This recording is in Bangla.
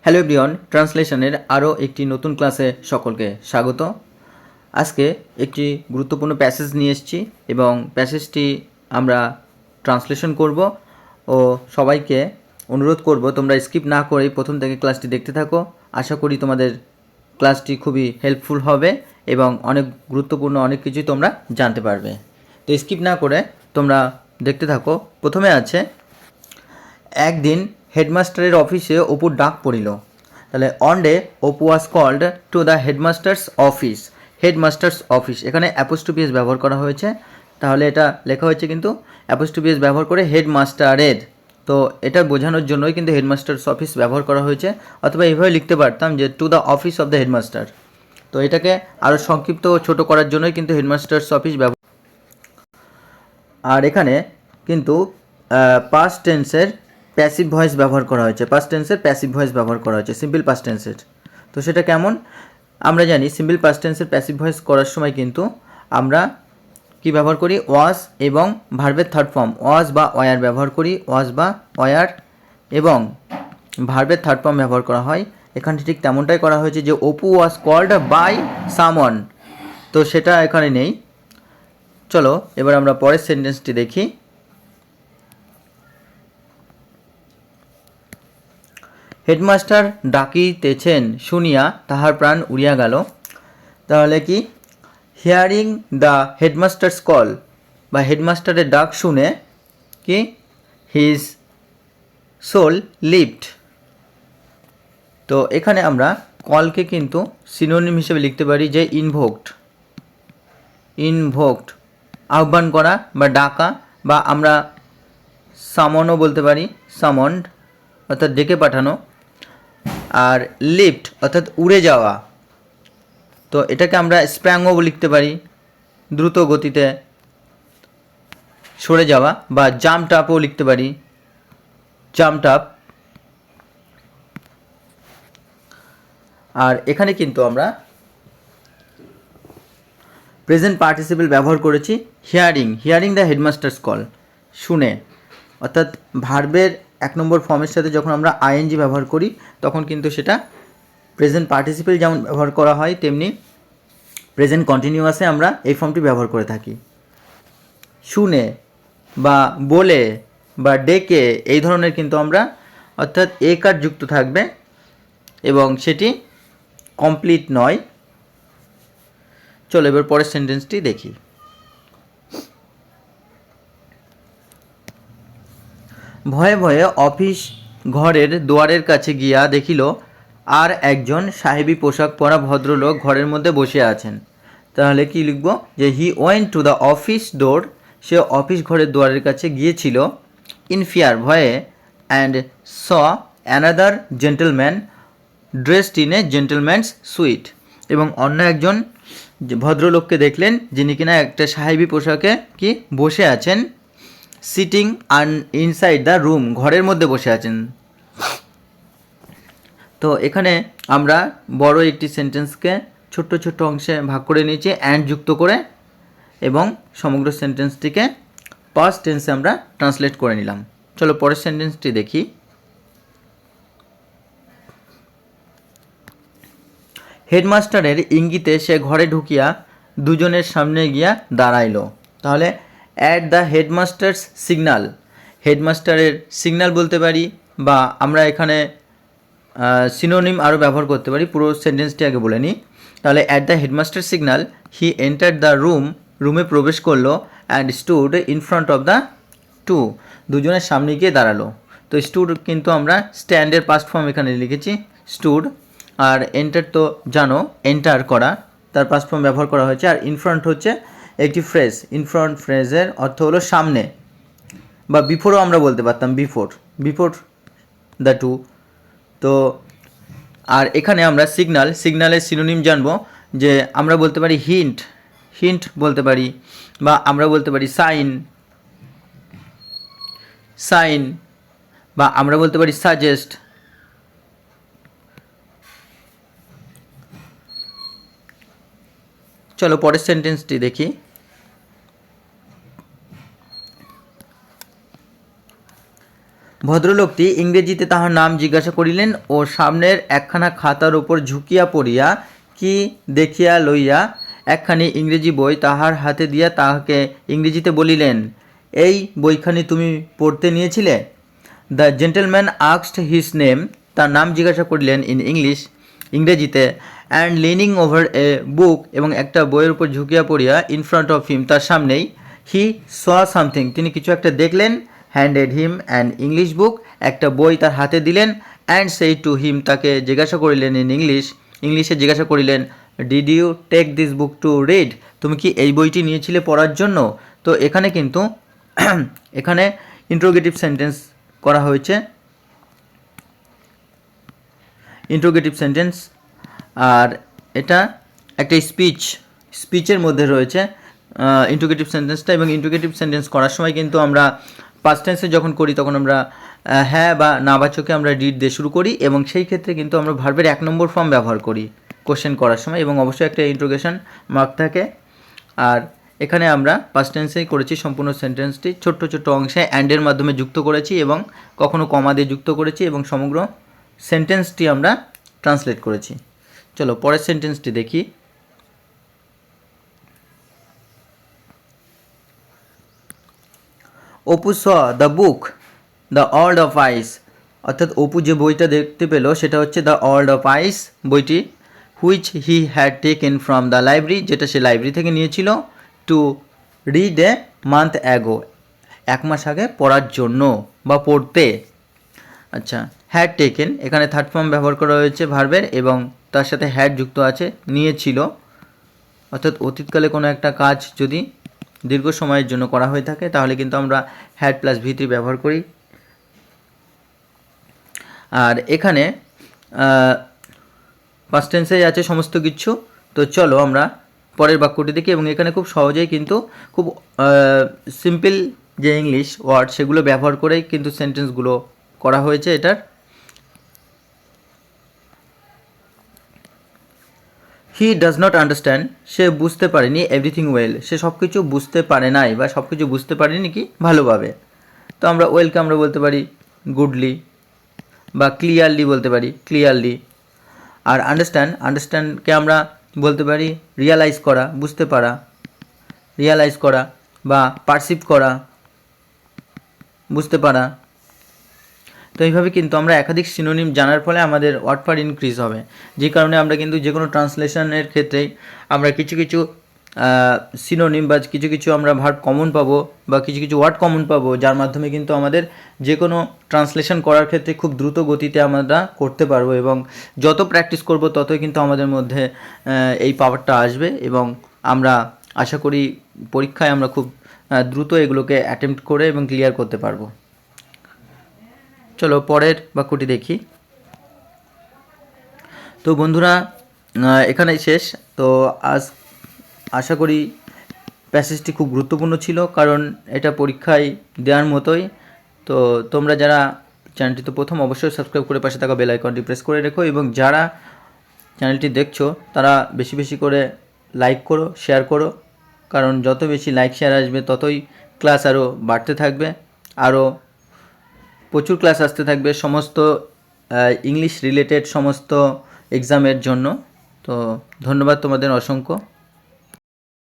হ্যালো এভরিওয়ান, ট্রান্সলেশনের আরও একটি নতুন ক্লাসে সকলকে স্বাগত। আজকে একটি গুরুত্বপূর্ণ প্যাসেজ নিয়ে এসেছি এবং প্যাসেজটি আমরা ট্রান্সলেশন করব ও সবাইকে অনুরোধ করব তোমরা স্কিপ না করেই প্রথম থেকে ক্লাসটি দেখতে থাকো। আশা করি তোমাদের ক্লাসটি খুবই হেল্পফুল হবে এবং অনেক গুরুত্বপূর্ণ অনেক কিছুই তোমরা জানতে পারবে। তো স্কিপ না করে তোমরা দেখতে থাকো। প্রথমে আছে, একদিন হেডমাস্টারের অফিসে অপুর ডাক পড়িল। তাহলে one day Apu was called to the headmaster's office. Headmaster's office, এখানে অ্যাপোস্ট্রোফি ব্যবহার করা হয়েছে, তাহলে এটা লেখা হয়েছে কিন্তু অ্যাপোস্ট্রোফি ব্যবহার করে হেডমাস্টারের। তো এটা বোঝানোর জন্যই কিন্তু হেডমাস্টার্স অফিস ব্যবহার করা হয়েছে, অথবা এইভাবে লিখতে পারতাম যে to the office of the headmaster. তো এটাকে আরও সংক্ষিপ্ত ও ছোটো করার জন্যই কিন্তু হেডমাস্টার্স অফিস ব্যবহার। আর এখানে কিন্তু পাস্ট টেন্সের প্যাসিভ ভয়েস ব্যবহার করা হয়েছে, পাস্ট টেন্সের প্যাসিভ ভয়েস ব্যবহার করা হয়েছে সিম্পল পাস্ট টেন্সের। তো সেটা কেমন আমরা জানি, সিম্পল পাস্ট টেন্সের প্যাসিভ ভয়েস করার সময় কিন্তু আমরা কি ব্যবহার করি, ওয়াজ এবং ভার্বের থার্ড ফর্ম ওয়াজ বা ওয়ার ব্যবহার করি, ওয়াজ বা ওয়ার এবং ভার্বের থার্ড ফর্ম ব্যবহার করা হয়। এখানে ঠিক তেমনটাই করা হয়েছে যে Apu was called by someone, তো সেটা এখানে নেই। চলো এবার আমরা পরের সেন্টেন্সটি দেখি। হেডমাস্টার ডাকিতেছেন শুনিয়া তাহার প্রাণ উড়িয়া গেল। তাহলে কি, হিয়ারিং দ্য হেডমাস্টার্স কল বা হেডমাস্টারের ডাক শুনে কি হিজ সোল লিভড। তো এখানে আমরা কলকে কিন্তু সিনোনিম হিসেবে লিখতে পারি যে ইনভোকড, ইনভোকড আহ্বান করা বা ডাকা, বা আমরা সামনও বলতে পারি, সামন্ড অর্থাৎ ডেকে পাঠানো, আর লিফট অর্থাৎ উড়ে যাওয়া। তো এটাকে আমরা স্প্র্যাংও লিখতে পারি, দ্রুত গতিতে সরে যাওয়া, বা জাম্পড আপও লিখতে পারি, জাম্পড আপ। আর এখানে কিন্তু আমরা প্রেজেন্ট পার্টিসিপেল ব্যবহার করেছি hearing, hearing the headmasters call, শুনে, অর্থাৎ ভার্বের 1 নম্বর ফর্মের সাথে যখন আমরা আইএনজি ব্যবহার করি তখন কিন্তু সেটা প্রেজেন্ট পার্টিসিপেল যেমন ব্যবহার করা হয় তেমনি প্রেজেন্ট কন্টিনিউয়াসে আমরা এই ফর্মটি ব্যবহার করে থাকি। শুনে বা বলে বা ডেকে এই ধরনের কিন্তু আমরা, অর্থাৎ এ কার যুক্ত থাকবে এবং সেটি কমপ্লিট নয়। চলো এবার পরের সেন্টেন্সটি দেখি। ভয়ে ভয়ে অফিস ঘরের দুয়ারের কাছে গিয়া দেখিল আর একজন সাহেবী পোশাক পরা ভদ্রলোক ঘরের মধ্যে বসে আছেন। তাহলে কি লিখব, যে he went to the office door, say office ঘরের দুয়ারের কাছে গিয়েছিল, ইন ফিয়ার ভয়ে, and saw another gentleman dressed in a gentleman's sweet, এবং অন্য একজন ভদ্রলোককে দেখলেন যিনি কিনা একটা সাহেবী পোশাকে কি বসে আছেন, সিটিং ইনসাইড দ্য রুম, ঘরের মধ্যে বসে আছেন। তো এখানে আমরা বড় একটি সেন্টেন্সকে ছোট্ট ছোট্ট অংশে ভাগ করে নিয়েছি অ্যান্ড যুক্ত করে, এবং সমগ্র সেন্টেন্সটিকে পাস্ট টেন্সে আমরা ট্রান্সলেট করে নিলাম। চলো পরের সেন্টেন্সটি দেখি। হেডমাস্টারের ইঙ্গিতে সে ঘরে ঢুকিয়া দুজনের সামনে গিয়া দাঁড়াইল। তাহলে অ্যাট দ্য হেডমাস্টার্স সিগনাল, হেডমাস্টারের সিগনাল বলতে পারি, বা আমরা এখানে সিনোনিম আরও ব্যবহার করতে পারি। পুরো সেন্টেন্সটি আগে বলে নিই। তাহলে at the headmaster signal he enter the room, রুমে প্রবেশ করলো, and stood in front of the two, দুজনের সামনে গিয়ে দাঁড়ালো। তো স্টুড কিন্তু আমরা স্ট্যান্ডের পাস্ট ফর্ম এখানে লিখেছি স্টুড, আর এন্টার তো জানো এন্টার করা, তার পাস্ট ফর্ম ব্যবহার করা হয়েছে। আর ইনফ্রন্ট হচ্ছে একটি ফ্রেজ, ইনফ্রন্ট ফ্রেজের অর্থ হলো সামনে, বা বিফোরও আমরা বলতে পারতাম, বিফোর, বিফোর দ্য টু। তো আর এখানে আমরা সিগনাল, সিগনালের সিনোনিম জানবো, যে আমরা বলতে পারি হিন্ট, হিন্ট বলতে পারি, বা আমরা বলতে পারি সাইন, সাইন, বা আমরা বলতে পারি সাজেস্ট। চলো পরের সেন্টেন্সটি দেখি। ভদ্রলোকটি ইংরেজিতে তাহার নাম জিজ্ঞাসা করিলেন ও সামনের একখানা খাতার উপর ঝুঁকিয়া পড়িয়া কি দেখিয়া লইয়া একখানি ইংরেজি বই তাহার হাতে দিয়া তাহাকে ইংরেজিতে বলিলেন, এই বইখানি তুমি পড়তে নিয়েছিলে? The gentleman asked his name, তার নাম জিজ্ঞাসা করিলেন ইন ইংরেজিতে, অ্যান্ড লিনিং ওভার এ বুক, এবং একটা বইয়ের উপর ঝুঁকিয়া পড়িয়া ইন ফ্রন্ট অফ হিম, তার সামনেই, হি স সামথিং, তিনি কিছু একটা দেখলেন, handed him an English book, একটা বই তার হাতে দিলেন, অ্যান্ড সেই টু হিম, তাকে জিজ্ঞাসা করিলেন ইন ইংলিশে জিজ্ঞাসা করিলেন, did you take this book to read, তুমি কি এই বইটি নিয়েছিলে পড়ার জন্য? তো এখানে কিন্তু এখানে ইন্ট্রোগেটিভ সেন্টেন্স করা হয়েছে, ইন্ট্রোগেটিভ সেন্টেন্স, আর এটা একটা স্পিচের মধ্যে রয়েছে ইন্ট্রোগেটিভ সেন্টেন্সটা। এবং ইন্ট্রোগেটিভ সেন্টেন্স করার সময় কিন্তু আমরা পাস্ট টেন্সে যখন করি তখন আমরা হ্যাঁ বা না বাচকে আমরা ডিড দিয়ে শুরু করি, এবং সেই ক্ষেত্রে কিন্তু আমরা ভার্বের 1 নম্বর ফর্ম ব্যবহার করি কোশ্চেন করার সময়, এবং অবশ্যই একটা ইন্ট্রোগেশন মার্ক থাকে। আর এখানে আমরা পাস্ট টেন্সেই করেছি সম্পূর্ণ সেন্টেন্সটি, ছোট্ট ছোট্ট অংশে অ্যান্ডের মাধ্যমে যুক্ত করেছি এবং কখনো কমা দিয়ে যুক্ত করেছি, এবং সমগ্র সেন্টেন্সটি আমরা ট্রান্সলেট করেছি। চলো পরের সেন্টেন্সটি দেখি। Apu saw the book the world of ice, অর্থাৎ অপু যে বইটা দেখতে পেল সেটা হচ্ছে দ্য ওয়ার্ল্ড অফ আইস বইটি, which he had taken from the library, যেটা সে লাইব্রেরি থেকে নিয়েছিল, to read a month ago, 1 মাস আগে পড়ার জন্য বা পড়তে। আচ্ছা, হ্যাড টেকেন, এখানে থার্ড ফর্ম ব্যবহার করা হয়েছে ভার্বের, এবং তার সাথে হ্যাড যুক্ত আছে, নিয়েছিল, অর্থাৎ অতীতকালে কোনো একটা কাজ যদি দীর্ঘ সময়ের জন্য করা হয়ে থাকে তাহলে কিন্তু আমরা হ্যাড প্লাস ভি3 ব্যবহার করি। আর এখানে পাস্ট টেন্সেই আছে সমস্ত কিছু। তো চলো আমরা পরের বাক্যটি দেখি, এবং এখানে খুব সহজেই কিন্তু খুব সিম্পল যে ইংলিশ ওয়ার্ড সেগুলো ব্যবহার করেই কিন্তু সেন্টেন্সগুলো করা হয়েছে এটার। হি ডাজ নট আন্ডারস্ট্যান্ড, সে বুঝতে পারেনি, এভরিথিং ওয়েল, সে সব কিছু বুঝতে পারে নাই বা সব কিছু বুঝতে পারেনি কি ভালোভাবে। তো আমরা ওয়েলকে আমরা বলতে পারি গুডলি, বা ক্লিয়ারলি বলতে পারি ক্লিয়ারলি। আর আন্ডারস্ট্যান্ডকে আমরা বলতে পারি রিয়ালাইজ করা, বুঝতে পারা, রিয়ালাইজ করা, বা পারসিভ করা, বুঝতে পারা। তো এইভাবে কিন্তু আমরা একাধিক সিনোনিম জানার ফলে আমাদের ওয়ার্ড পাওয়ার ইনক্রিজ হবে, যে কারণে আমরা কিন্তু যে কোনো ট্রান্সলেশনের ক্ষেত্রেই আমরা কিছু কিছু সিনোনিম বা কিছু কিছু আমরা ভার্ব কমন পাবো বা কিছু কিছু ওয়ার্ড কমন পাবো, যার মাধ্যমে কিন্তু আমাদের যে কোনো ট্রান্সলেশন করার ক্ষেত্রে খুব দ্রুত গতিতে আমরা করতে পারবো, এবং যত প্র্যাকটিস করব ততই কিন্তু আমাদের মধ্যে এই পাওয়ারটা আসবে, এবং আমরা আশা করি পরীক্ষায় আমরা খুব দ্রুত এগুলোকে অ্যাটেম্প্ট করে এবং ক্লিয়ার করতে পারবো। চলো পরের বাক্যটি দেখি। তো বন্ধুরা এখানেই শেষ। তো আশা করি প্যাসেজটি খুব গুরুত্বপূর্ণ ছিল, কারণ এটা পরীক্ষায় দেওয়ার মতোই। তো তোমরা যারা চ্যানেলটি তো প্রথম অবশ্যই সাবস্ক্রাইব করে পাশে থাকা বেল আইকনটি প্রেস করে রেখো, এবং যারা চ্যানেলটি দেখছো তারা বেশি বেশি করে লাইক করো, শেয়ার করো, কারণ যত বেশি লাইক শেয়ার আসবে ততই ক্লাস আরও বাড়তে থাকবে, আরও প্রচুর ক্লাস আসতে থাকবে সমস্ত ইংলিশ রিলেটেড সমস্ত এক্সামের জন্য। তো ধন্যবাদ তোমাদের অসংখ্য।